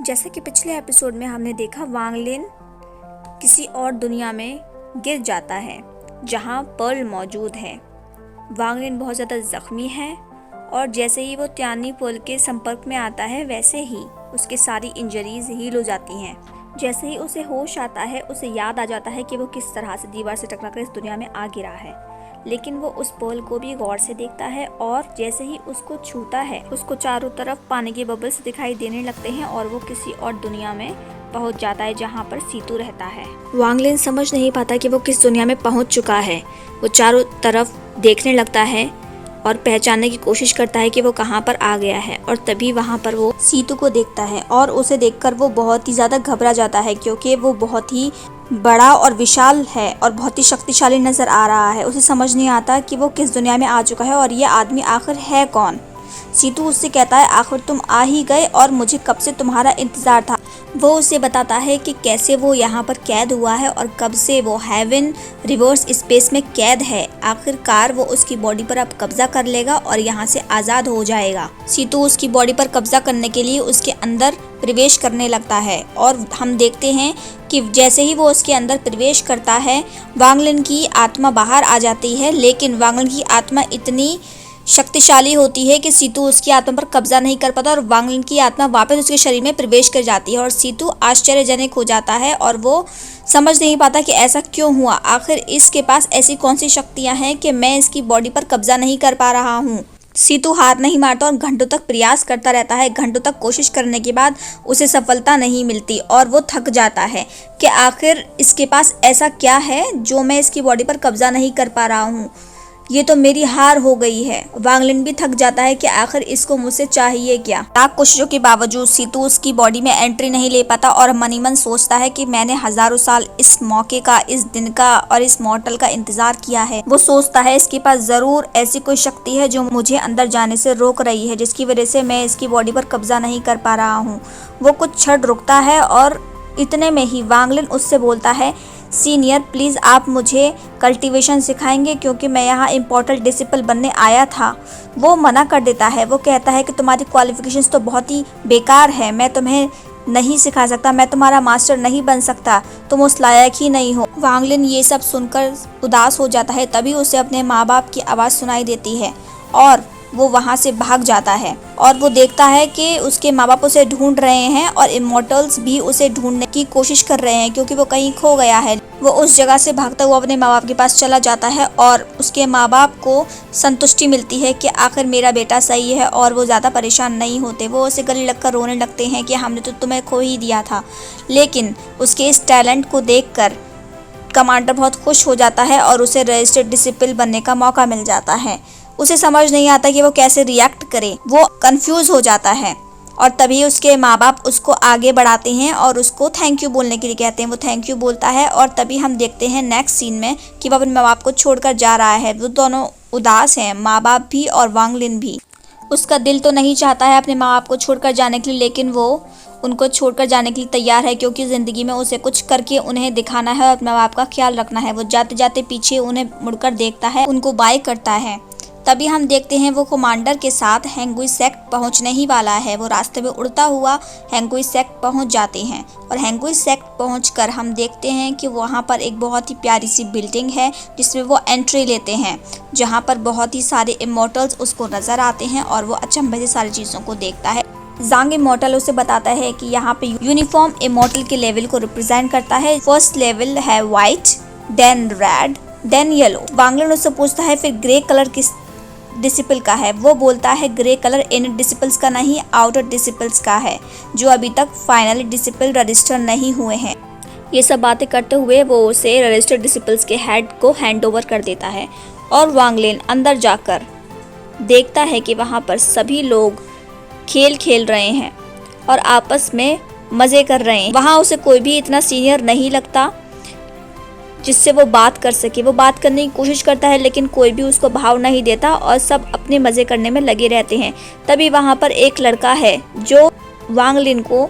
जैसा कि पिछले एपिसोड में हमने देखा, वांग लिन किसी और दुनिया में गिर जाता है जहां पर्ल मौजूद है। वांग लिन बहुत ज़्यादा ज़ख्मी है और जैसे ही वो त्यानी पुल के संपर्क में आता है वैसे ही उसकी सारी इंजरीज हील हो जाती हैं। जैसे ही उसे होश आता है उसे याद आ जाता है कि वो किस तरह से दीवार से टकराकर इस दुनिया में आ गिरा है, लेकिन वो उस पर्ल को भी गौर से देखता है और जैसे ही उसको छूता है उसको चारों तरफ पानी के बबल्स दिखाई देने लगते हैं और वो किसी और दुनिया में पहुंच जाता है जहां पर सीतू रहता है। वांग लिन समझ नहीं पाता कि वो किस दुनिया में पहुंच चुका है। वो चारों तरफ देखने लगता है और पहचानने की कोशिश करता है कि वो कहां पर आ गया है, और तभी वहां पर वो सीतू को देखता है और उसे देखकर वो बहुत ही ज़्यादा घबरा जाता है क्योंकि वो बहुत ही बड़ा और विशाल है और बहुत ही शक्तिशाली नज़र आ रहा है। उसे समझ नहीं आता कि वो किस दुनिया में आ चुका है और ये आदमी आखिर है कौन। सीतू उससे कहता है, आखिर तुम आ ही गए और मुझे कब से तुम्हारा इंतज़ार था। वो उसे बताता है कि कैसे वो यहाँ पर कैद हुआ है और कब से वो हेवन रिवर्स स्पेस में कैद है। आखिरकार वो उसकी बॉडी पर अब कब्जा कर लेगा और यहाँ से आज़ाद हो जाएगा। सीतू उसकी बॉडी पर कब्जा करने के लिए उसके अंदर प्रवेश करने लगता है और हम देखते हैं कि जैसे ही वो उसके अंदर प्रवेश करता है वांग लिन की आत्मा बाहर आ जाती है, लेकिन वांग लिन की आत्मा इतनी शक्तिशाली होती है कि सीतू उसकी आत्मा पर कब्जा नहीं कर पाता और वांग लिन की आत्मा वापस उसके शरीर में प्रवेश कर जाती है और सीतू आश्चर्यजनक हो जाता है और वो समझ नहीं पाता कि ऐसा क्यों हुआ। आखिर इसके पास ऐसी कौन सी शक्तियां हैं कि मैं इसकी बॉडी पर कब्जा नहीं कर पा रहा हूँ। सीतू हार नहीं मारता और घंटों तक प्रयास करता रहता है। घंटों तक कोशिश करने के बाद उसे सफलता नहीं मिलती और वो थक जाता है कि आखिर इसके पास ऐसा क्या है जो मैं इसकी बॉडी पर कब्जा नहीं कर पा रहा हूँ। ये तो मेरी हार हो गई है। वांग लिन भी थक जाता है कि आखिर इसको मुझसे चाहिए क्या। लाख कोशिशों के बावजूद सीतू उसकी बॉडी में एंट्री नहीं ले पाता और मन ही मन सोचता है कि मैंने हजारों साल इस मौके का, इस दिन का और इस मॉर्टल का इंतजार किया है। वो सोचता है इसके पास जरूर ऐसी कोई शक्ति है जो मुझे अंदर जाने से रोक रही है, जिसकी वजह से मैं इसकी बॉडी पर कब्जा नहीं कर पा रहा हूँ। वो कुछ क्षण रुकता है और इतने में ही वांग लिन उससे बोलता है, सीनियर प्लीज़ आप मुझे कल्टीवेशन सिखाएंगे क्योंकि मैं यहाँ इम्पोर्टल डिसिपल बनने आया था। वो मना कर देता है। वो कहता है कि तुम्हारी क्वालिफिकेशंस तो बहुत ही बेकार है, मैं तुम्हें नहीं सिखा सकता, मैं तुम्हारा मास्टर नहीं बन सकता, तुम उस लायक ही नहीं हो। वांग लिन ये सब सुनकर उदास हो जाता है। तभी उसे अपने माँ बाप की आवाज़ सुनाई देती है और वो वहाँ से भाग जाता है और वो देखता है कि उसके माँ बाप उसे ढूंढ रहे हैं और इमोर्टल्स भी उसे ढूंढने की कोशिश कर रहे हैं क्योंकि वो कहीं खो गया है। वो उस जगह से भागता हुआ अपने माँ बाप के पास चला जाता है और उसके माँ बाप को संतुष्टि मिलती है कि आखिर मेरा बेटा सही है और वो ज़्यादा परेशान नहीं होते। वो उसे गले लगकर रोने लगते हैं कि हमने तो तुम्हें खो ही दिया था। लेकिन उसके इस टैलेंट को देखकर कमांडर बहुत खुश हो जाता है और उसे रजिस्टर्ड डिसिपल बनने का मौका मिल जाता है। उसे समझ नहीं आता कि वो कैसे रिएक्ट करे। वो कंफ्यूज हो जाता है और तभी उसके माँ बाप उसको आगे बढ़ाते हैं और उसको थैंक यू बोलने के लिए कहते हैं। वो थैंक यू बोलता है और तभी हम देखते हैं नेक्स्ट सीन में कि वो अपने माँ बाप को छोड़कर जा रहा है। वो दोनों उदास हैं, माँ बाप भी और वांग लिन भी। उसका दिल तो नहीं चाहता है अपने माँ बाप को छोड़कर जाने के लिए, लेकिन वो उनको छोड़कर जाने के लिए तैयार है क्योंकि ज़िंदगी में उसे कुछ करके उन्हें दिखाना है और अपने माँ बाप का ख्याल रखना है। वो जाते जाते पीछे उन्हें मुड़कर देखता है, उनको बाय करता है। तभी हम देखते हैं वो कमांडर के साथ हैंगुई सेक्ट पहुंचने ही वाला है। वो रास्ते में उड़ता हुआ हैंगुई सेक्ट पहुंच जाते हैं और हैंगुई सेक्ट पहुंचकर हम देखते हैं कि वहां पर एक बहुत ही प्यारी सी बिल्डिंग है जिसमें वो एंट्री लेते हैं, जहां पर बहुत ही सारे इमोर्टल्स उसको नज़र आते हैं और वो अचंभे से सारी चीज़ों को देखता है। जांग इमोर्टल उसे बताता है कि यहाँ पे यूनिफॉर्म इमोर्टल के लेवल को रिप्रेजेंट करता है। फर्स्ट लेवल है white, then red, then yellow. Wang Lin उससे पूछता है फिर ग्रे कलर किस डिसिपल का है। वो बोलता है ग्रे कलर इनर डिसिपल्स का नहीं, आउटर डिसिपल्स का है, जो अभी तक फाइनली डिसिपल रजिस्टर नहीं हुए हैं। ये सब बातें करते हुए वो उसे रजिस्टर्ड डिसिपल्स के हेड को हैंड ओवर कर देता है और वांग लिन अंदर जाकर देखता है कि वहाँ पर सभी लोग खेल खेल रहे हैं और आपस में मज़े कर रहे हैं। वहाँ उसे कोई भी इतना सीनियर नहीं लगता जिससे वो बात कर सके। वो बात करने की कोशिश करता है लेकिन कोई भी उसको भाव नहीं देता और सब अपने मज़े करने में लगे रहते हैं। तभी वहाँ पर एक लड़का है जो वांग लिन को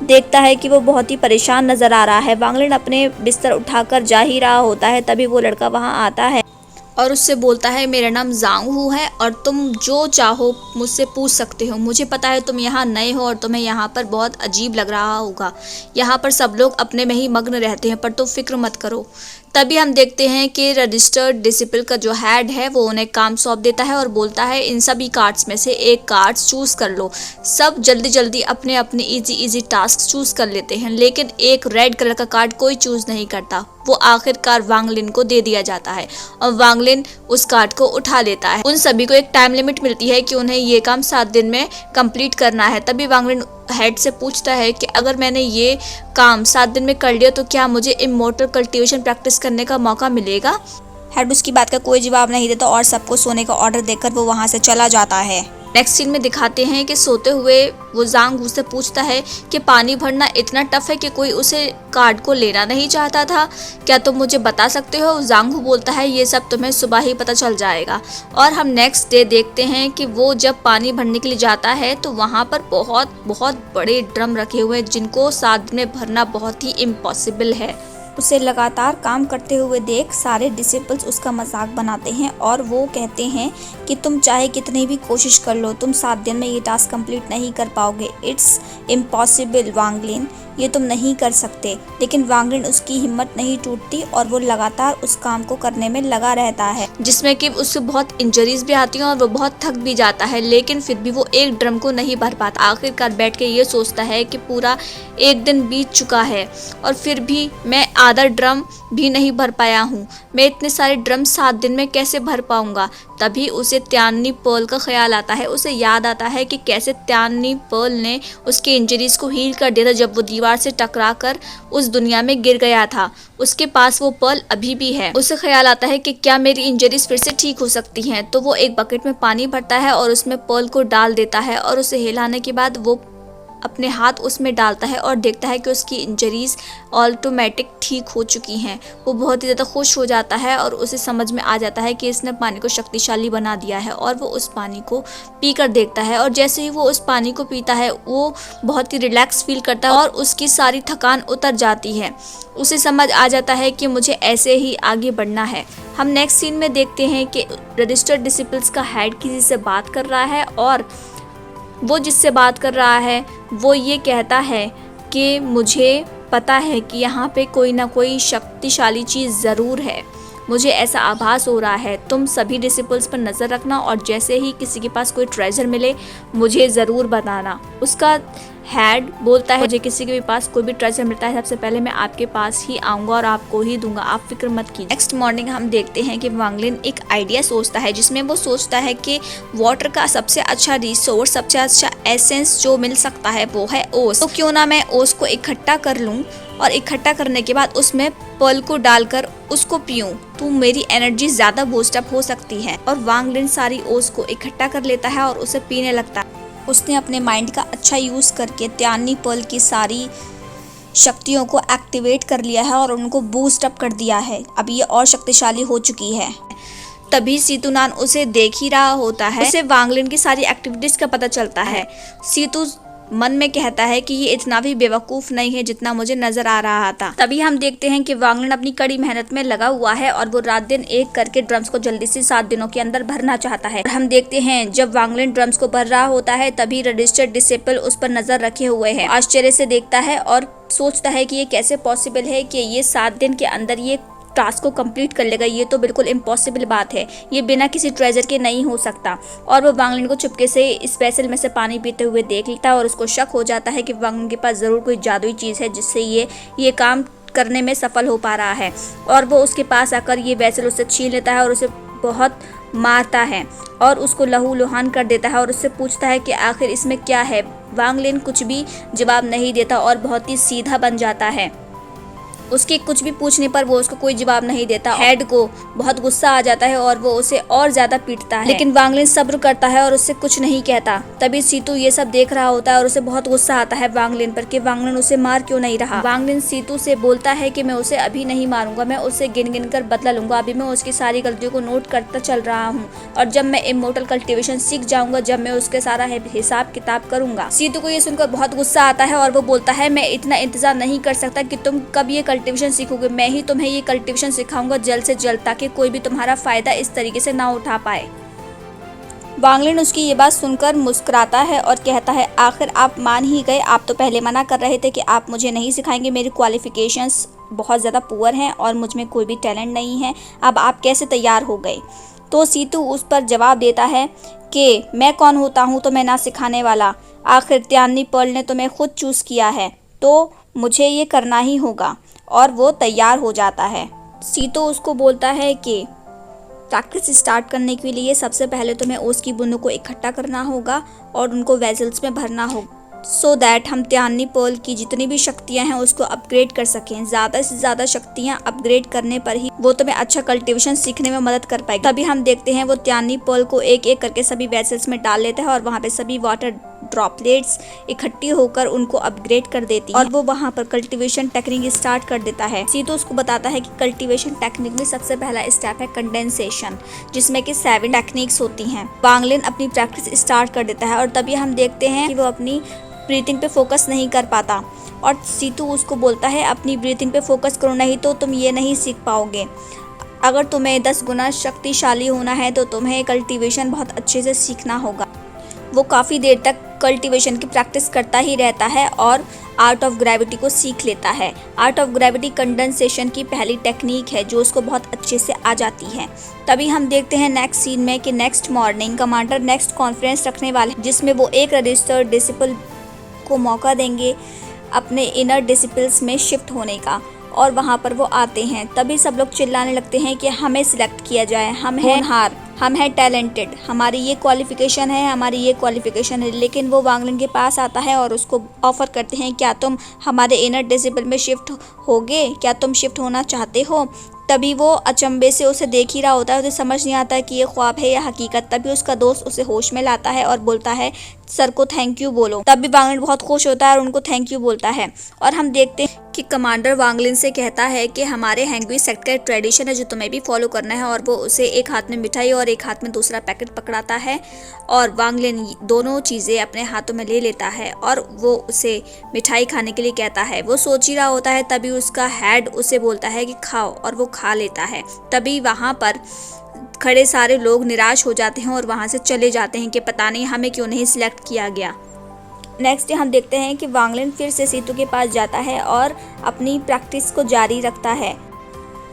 देखता है कि वो बहुत ही परेशान नज़र आ रहा है। वांग लिन अपने बिस्तर उठाकर जा ही रहा होता है, तभी वो लड़का वहाँ आता है और उससे बोलता है मेरा नाम जांग हू है और तुम जो चाहो मुझसे पूछ सकते हो। मुझे पता है तुम यहाँ नए हो और तुम्हें यहाँ पर बहुत अजीब लग रहा होगा। यहाँ पर सब लोग अपने में ही मग्न रहते हैं, पर तुम फिक्र मत करो। तभी हम देखते हैं कि रजिस्टर्ड डिसिपल का जो हेड है वो उन्हें काम सौंप देता है और बोलता है इन सभी कार्ड्स में से एक कार्ड्स चूज कर लो। सब जल्दी जल्दी अपने अपने इजी टास्क चूज कर लेते हैं, लेकिन एक रेड कलर का कार्ड कोई चूज नहीं करता। वो आखिरकार वांग लिन को दे दिया जाता है और वांग लिन उस कार्ड को उठा लेता है। उन सभी को एक टाइम लिमिट मिलती है कि उन्हें ये काम 7 दिन में कंप्लीट करना है। तभी वांग लिन हेड से पूछता है कि अगर मैंने ये काम 7 दिन में कर लिया तो क्या मुझे इमोर्टल कल्टीवेशन प्रैक्टिस करने का मौका मिलेगा। हेड उसकी बात का कोई जवाब नहीं देता और सबको सोने का ऑर्डर देकर वो वहाँ से चला जाता है। नेक्स्ट सीन में दिखाते हैं कि सोते हुए वो जांग हू से पूछता है कि पानी भरना इतना टफ है कि कोई उसे कार्ड को लेना नहीं चाहता था, क्या तुम मुझे बता सकते हो। जांग हू बोलता है ये सब तुम्हें सुबह ही पता चल जाएगा। और हम नेक्स्ट डे देखते हैं कि वो जब पानी भरने के लिए जाता है तो वहाँ पर बहुत बहुत बड़े ड्रम रखे हुए हैं जिनको 7 दिन में भरना बहुत ही इम्पॉसिबल है। उसे लगातार काम करते हुए देख सारे डिसिपल्स उसका मजाक बनाते हैं और वो कहते हैं कि तुम चाहे कितनी भी कोशिश कर लो, तुम 7 दिन में ये टास्क कंप्लीट नहीं कर पाओगे। इट्स इम्पॉसिबल वांग लिन, ये तुम नहीं कर सकते। लेकिन वांग लिन उसकी हिम्मत नहीं टूटती और वो लगातार उस काम को करने में लगा रहता है, जिसमें कि उससे बहुत इंजरीज भी आती हैं और वो बहुत थक भी जाता है, लेकिन फिर भी वो एक ड्रम को नहीं भर पाता। आखिरकार बैठ के ये सोचता है कि पूरा 1 दिन बीत चुका है और फिर भी मैं आधा ड्रम भी नहीं भर पाया हूँ। मैं इतने सारे ड्रम 7 दिन में कैसे भर पाऊंगा। तभी उसे त्यानी पर्ल का ख्याल आता है। उसे याद आता है कि कैसे त्यानी पर्ल ने उसके इंजरीज को हील कर दिया था जब वो दीवार से टकराकर उस दुनिया में गिर गया था। उसके पास वो पर्ल अभी भी है। उसे ख्याल आता है कि क्या मेरी इंजरीज फिर से ठीक हो सकती हैं। तो वो एक बकेट में पानी भरता है और उसमें पर्ल को डाल देता है और उसे हिलाने के बाद वो अपने हाथ उसमें डालता है और देखता है कि उसकी इंजरीज ऑटोमेटिक ठीक हो चुकी हैं। वो बहुत ही ज़्यादा खुश हो जाता है और उसे समझ में आ जाता है कि इसने पानी को शक्तिशाली बना दिया है और वो उस पानी को पीकर देखता है और जैसे ही वो उस पानी को पीता है वो बहुत ही रिलैक्स फील करता है और उसकी सारी थकान उतर जाती है। उसे समझ आ जाता है कि मुझे ऐसे ही आगे बढ़ना है। हम नेक्स्ट सीन में देखते हैं कि रजिस्टर्ड डिसिपल्स का हेड किसी से बात कर रहा है और वो जिससे बात कर रहा है वो ये कहता है कि मुझे पता है कि यहाँ पे कोई ना कोई शक्तिशाली चीज़ ज़रूर है। मुझे ऐसा आभास हो रहा है। तुम सभी डिसिपल्स पर नज़र रखना और जैसे ही किसी के पास कोई ट्रेजर मिले मुझे ज़रूर बताना। उसका हेड बोलता है मुझे किसी के भी पास कोई भी ट्रेजर मिलता है सबसे पहले मैं आपके पास ही आऊँगा और आपको ही दूंगा, आप फिक्र मत कीजिए। नेक्स्ट मॉर्निंग हम देखते हैं कि वांग लिन एक आइडिया सोचता है जिसमें वो सोचता है कि वाटर का सबसे अच्छा रिसोर्स, सबसे अच्छा एसेंस जो मिल सकता है वो है ओस। तो क्यों ना मैं ओस को इकट्ठा कर लूँ और इकट्ठा करने के बाद उसमें पर्ल को डालकर उसको पीऊं तो मेरी एनर्जी ज़्यादा बूस्टअप हो सकती है। और वांग लिन सारी ओस को इकट्ठा कर लेता है और उसे पीने लगता है। उसने अपने माइंड का अच्छा यूज़ करके त्यानी पर्ल की सारी शक्तियों को एक्टिवेट कर लिया है और उनको बूस्ट अप कर दिया है। अब ये और शक्तिशाली हो चुकी है। तभी सीतुनान उसे देख ही रहा होता है। उसे वांग लिन की सारी एक्टिविटीज का पता चलता है। सीतू मन में कहता है कि ये इतना भी बेवकूफ़ नहीं है जितना मुझे नजर आ रहा था। तभी हम देखते हैं कि वांग लिन अपनी कड़ी मेहनत में लगा हुआ है और वो रात दिन एक करके ड्रम्स को जल्दी से 7 दिनों के अंदर भरना चाहता है। और हम देखते हैं जब वांग लिन ड्रम्स को भर रहा होता है तभी रजिस्टर्ड डिसिपल उस पर नजर रखे हुए है। आश्चर्य से देखता है और सोचता है कि ये कैसे पॉसिबल है कि ये 7 दिन के अंदर ये टास्क को कंप्लीट कर लेगा। ये तो बिल्कुल इम्पॉसिबल बात है, ये बिना किसी ट्रेजर के नहीं हो सकता। और वो वांग लिन को चुपके से इस वेसल में से पानी पीते हुए देख लेता है और उसको शक हो जाता है कि वांग लिन के पास ज़रूर कोई जादुई चीज़ है जिससे ये काम करने में सफल हो पा रहा है। और वो उसके पास आकर ये वेसल उससे छीन लेता है और उसे बहुत मारता है और उसको लहूलुहान कर देता है और उससे पूछता है कि आखिर इसमें क्या है। वांग लिन कुछ भी जवाब नहीं देता और बहुत ही सीधा बन जाता है। उसके कुछ भी पूछने पर वो उसको कोई जवाब नहीं देता। हेड को बहुत गुस्सा आ जाता है और वो उसे और ज्यादा पीटता है, लेकिन वांग लिन सब्र करता है और उससे कुछ नहीं कहता। तभी सीतू ये सब देख रहा होता है और उसे बहुत गुस्सा आता है वांग लिन पर कि वांग लिन उसे मार क्यों नहीं रहा। वांग लिन सीतू से बोलता है कि मैं उसे अभी नहीं मारूंगा, मैं उसे गिन गिन कर बदला लूंगा। अभी मैं उसकी सारी गलतियों को नोट करता चल रहा हूँ और जब मैं इमोर्टल कल्टीवेशन सीख जाऊंगा जब मैं उसके सारा हिसाब किताब करूंगा। सीतू को ये सुनकर बहुत गुस्सा आता है और वो बोलता है मैं इतना इंतजार नहीं कर सकता कि तुम कब ये कल्टीवेशन सीखोगे, मैं ही तुम्हें ये कल्टीवेशन सिखाऊंगा जल्द से जल्द, ताकि कोई भी तुम्हारा फ़ायदा इस तरीके से ना उठा पाए। वांग लिन उसकी ये बात सुनकर मुस्कुराता है और कहता है, आखिर आप मान ही गए। आप तो पहले मना कर रहे थे कि आप मुझे नहीं सिखाएंगे, मेरी क्वालिफ़िकेशंस बहुत ज़्यादा पुअर हैं और मुझ में कोई भी टैलेंट नहीं है, अब आप कैसे तैयार हो गए। तो सीतू उस पर जवाब देता है कि मैं कौन होता हूँ तो मैं ना सिखाने वाला, आखिर त्यानी पर्ल ने तुम्हें खुद चूज़ किया है तो मुझे ये करना ही होगा। और वो तैयार हो जाता है। सीतू उसको बोलता है कि प्रैक्टिस स्टार्ट करने के लिए सबसे पहले तुम्हें ओस की बूंदों को इकट्ठा करना होगा और उनको वेजल्स में भरना होगा, सो दैट हम त्यानी पर्ल की जितनी भी शक्तियां हैं उसको अपग्रेड कर सकें। ज़्यादा से ज़्यादा शक्तियां अपग्रेड करने पर ही वो तुम्हें अच्छा कल्टीवेशन सीखने में मदद कर पाएगी। तभी हम देखते हैं वो त्यानी पर्ल को एक एक करके सभी वेसल्स में डाल लेता है और वहाँ पे सभी वाटर ड्रॉपलेट्स इकट्ठी होकर उनको अपग्रेड कर देती है और वो वहाँ पर कल्टीवेशन टेक्निक स्टार्ट कर देता है। सीतो उसको बताता है कि कल्टीवेशन टेक्निक में सबसे पहला स्टेप है कंडेंसेशन, जिसमें कि 7 टेक्निक्स होती हैं। वांग लिन अपनी प्रैक्टिस स्टार्ट कर देता है और तभी हम देखते हैं कि वो अपनी ब्रीथिंग पे फोकस नहीं कर पाता और सीतू उसको बोलता है, अपनी ब्रीथिंग पे फोकस करो, नहीं तो तुम ये नहीं सीख पाओगे। अगर तुम्हें 10 गुना शक्तिशाली होना है तो तुम्हें कल्टीवेशन बहुत अच्छे से सीखना होगा। वो काफ़ी देर तक कल्टीवेशन की प्रैक्टिस करता ही रहता है और आर्ट ऑफ ग्रेविटी को सीख लेता है। आर्ट ऑफ ग्रेविटी कंडेंसेशन की पहली टेक्निक है जो उसको बहुत अच्छे से आ जाती है। तभी हम देखते हैं नेक्स्ट सीन में कि next morning commander next conference रखने वाले हैं, जिसमें वो एक रजिस्टर्ड डिसिपल को मौका देंगे अपने इनर डिसिपल्स में शिफ्ट होने का और वहाँ पर वो आते हैं। तभी सब लोग चिल्लाने लगते हैं कि हमें सिलेक्ट किया जाए, हम हैं होनहार, हम हैं टैलेंटेड, हमारी ये क्वालिफ़िकेशन है, हमारी ये क्वालिफ़िकेशन है। लेकिन वो वांग लिन के पास आता है और उसको ऑफ़र करते हैं, क्या तुम हमारे इनर डिसिपल में शिफ्ट होगे, क्या तुम शिफ्ट होना चाहते हो। तभी वो अचंभे से उसे देख ही रहा होता है, उसे समझ नहीं आता कि ये ख्वाब है या हकीकत। तभी उसका दोस्त उसे होश में लाता है और बोलता है, सर को थैंक यू बोलो। तभी वांग लिन बहुत खुश होता है और उनको थैंक यू बोलता है। और हम देखते हैं कि कमांडर वांग लिन से कहता है कि हमारे हैंगवी सेक्ट का ट्रेडिशन है जो तुम्हें भी फॉलो करना है, और वो उसे एक हाथ में मिठाई और एक हाथ में दूसरा पैकेट पकड़ाता है और वांग लिन दोनों चीज़ें अपने हाथों में ले लेता है और वो उसे मिठाई खाने के लिए कहता है। वो सोच ही रहा होता है, तभी उसका हेड उसे बोलता है कि खाओ, और वो खा लेता है। तभी वहाँ पर खड़े सारे लोग निराश हो जाते हैं और वहाँ से चले जाते हैं कि पता नहीं हमें क्यों नहीं सिलेक्ट किया गया। नेक्स्ट डे हम देखते हैं कि वांग लिन फिर से सीतू के पास जाता है और अपनी प्रैक्टिस को जारी रखता है।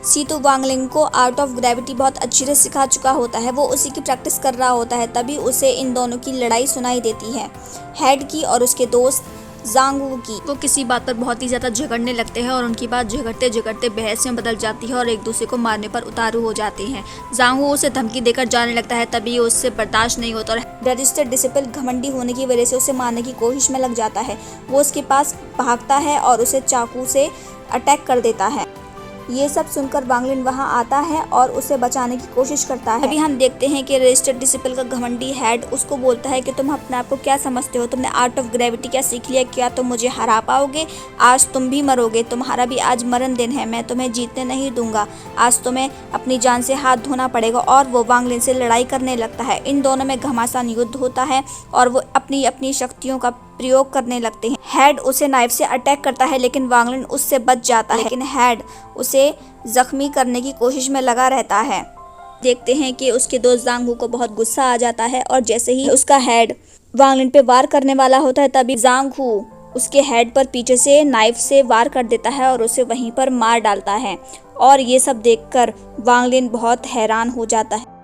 सीतू वांग लिन को आर्ट ऑफ ग्रेविटी बहुत अच्छी से सिखा चुका होता है, वो उसी की प्रैक्टिस कर रहा होता है। तभी उसे इन दोनों की लड़ाई सुनाई देती है, हेड की और उसके दोस्त जांग वू की। वो किसी बात पर बहुत ही ज़्यादा झगड़ने लगते हैं और उनकी बात झगड़ते झगड़ते बहस में बदल जाती है और एक दूसरे को मारने पर उतारू हो जाते हैं। जांग वू उसे धमकी देकर जाने लगता है, तभी उससे बर्दाश्त नहीं होता और रजिस्टर्ड डिसिपल घमंडी होने की वजह से उसे मारने की कोशिश में लग जाता है। वो उसके पास भागता है और उसे चाकू से अटैक कर देता है। ये सब सुनकर वांग लिन वहाँ आता है और उसे बचाने की कोशिश करता है। अभी हम देखते हैं कि रजिस्टर्ड डिसिपल का घमंडी हेड उसको बोलता है कि तुम अपने आप को क्या समझते हो, तुमने आर्ट ऑफ ग्रेविटी क्या सीख लिया, क्या तुम मुझे हरा पाओगे, आज तुम भी मरोगे, तुम्हारा भी आज मरण दिन है, मैं तुम्हें जीतने नहीं दूंगा, आज तुम्हें अपनी जान से हाथ धोना पड़ेगा। और वो वांग लिन से लड़ाई करने लगता है। इन दोनों में घमासान युद्ध होता है और वो अपनी अपनी शक्तियों का प्रयोग करने लगते हैं। हेड उसे नाइफ से अटैक करता है लेकिन वांग लिन उससे बच जाता है, लेकिन हेड उसे जख्मी करने की कोशिश में लगा रहता है। देखते हैं कि उसके दोस्त जांग वू को बहुत गुस्सा आ जाता है और जैसे ही उसका हेड वांग लिन पे वार करने वाला होता है, तभी जांग वू उसके हेड पर पीछे से नाइफ से वार कर देता है और उसे वहीं पर मार डालता है। और ये सब देखकर वांग लिन बहुत हैरान हो जाता है।